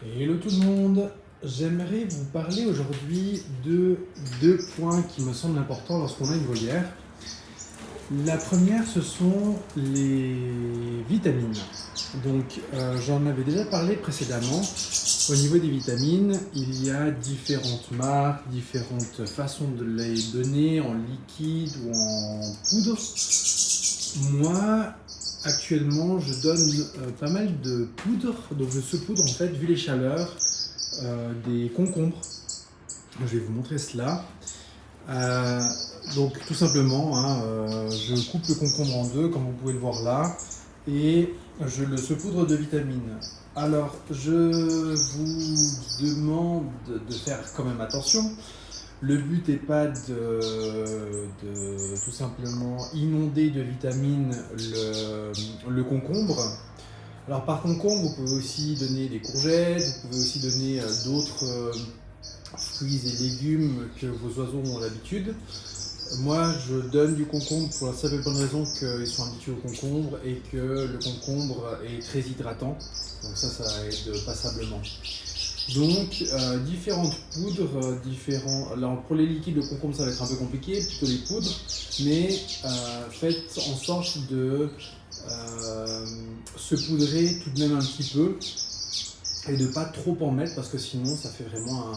Hello tout le monde, j'aimerais vous parler aujourd'hui de deux points qui me semblent importants lorsqu'on a une volière. La première, ce sont les vitamines. Donc, j'en avais déjà parlé précédemment. Au niveau des vitamines, il y a différentes marques, différentes façons de les donner en liquide ou en poudre. Moi, actuellement, je donne pas mal de poudre. Donc, je saupoudre en fait, vu les chaleurs, des concombres. Je vais vous montrer cela. Euh, donc, tout simplement, je coupe le concombre en deux, comme vous pouvez le voir là, et je le saupoudre de vitamines. Alors, je vous demande de faire quand même attention. Le but n'est pas de tout simplement inonder de vitamines le concombre. Alors par concombre, vous pouvez aussi donner des courgettes, vous pouvez aussi donner d'autres fruits et légumes que vos oiseaux ont l'habitude. Moi, je donne du concombre pour la simple et bonne raison qu'ils sont habitués au concombre et que le concombre est très hydratant. Donc ça aide passablement. Donc, différentes poudres, Alors, pour les liquides, le concombre, ça va être un peu compliqué, plutôt les poudres, mais faites en sorte de se poudrer tout de même un petit peu et de ne pas trop en mettre parce que sinon, ça fait vraiment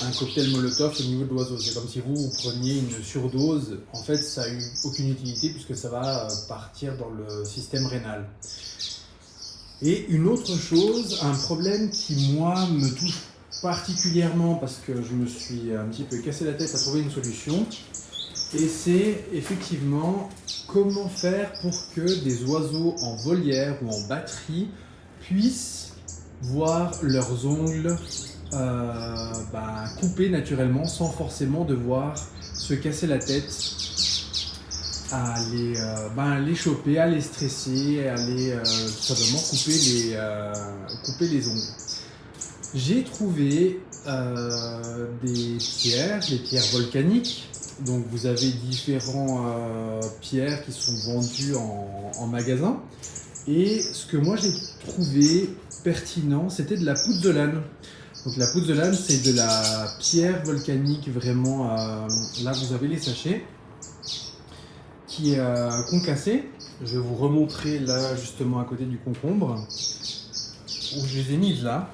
un cocktail molotov au niveau de l'oiseau. C'est comme si vous preniez une surdose. En fait, ça n'a eu aucune utilité puisque ça va partir dans le système rénal. Et une autre chose, un problème qui moi me touche particulièrement parce que je me suis un petit peu cassé la tête à trouver une solution, et c'est effectivement comment faire pour que des oiseaux en volière ou en batterie puissent voir leurs ongles coupés naturellement sans forcément devoir se casser la tête à les choper, à les stresser, à tout simplement couper les ongles. J'ai trouvé des pierres volcaniques. Donc vous avez différentes pierres qui sont vendues en magasin. Et ce que moi j'ai trouvé pertinent, c'était de la pouzzolane. Donc la pouzzolane, c'est de la pierre volcanique vraiment. Là vous avez les sachets qui est concassé. Je vais vous remontrer là justement à côté du concombre où je les ai mises là.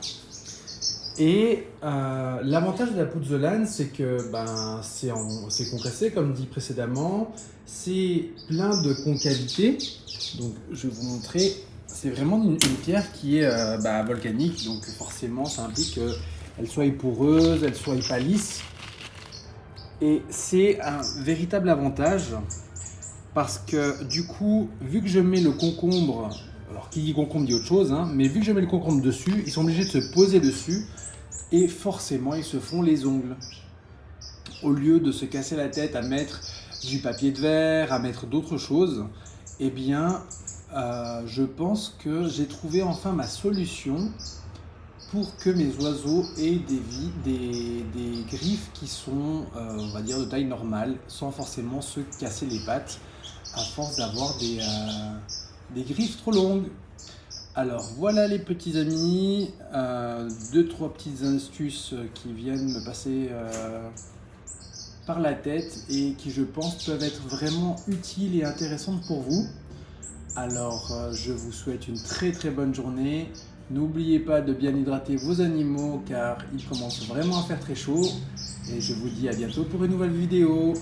Et l'avantage de la pouzzolane, c'est que c'est concassé comme dit précédemment, c'est plein de concavité. Donc je vais vous montrer, c'est vraiment une pierre qui est volcanique, donc forcément ça implique qu'elle soit poreuse, elle soit pas lisse. Et c'est un véritable avantage. Parce que du coup, vu que je mets le concombre, alors qui dit concombre dit autre chose, mais vu que je mets le concombre dessus, ils sont obligés de se poser dessus et forcément ils se font les ongles. Au lieu de se casser la tête à mettre du papier de verre, à mettre d'autres choses, eh bien je pense que j'ai trouvé enfin ma solution pour que mes oiseaux aient des griffes qui sont, on va dire, de taille normale, sans forcément se casser les pattes à force d'avoir des griffes trop longues. Alors voilà les petits amis, 2-3 petites astuces qui viennent me passer par la tête et qui je pense peuvent être vraiment utiles et intéressantes pour vous. Alors je vous souhaite une très très bonne journée. N'oubliez pas de bien hydrater vos animaux car il commence vraiment à faire très chaud. Et je vous dis à bientôt pour une nouvelle vidéo.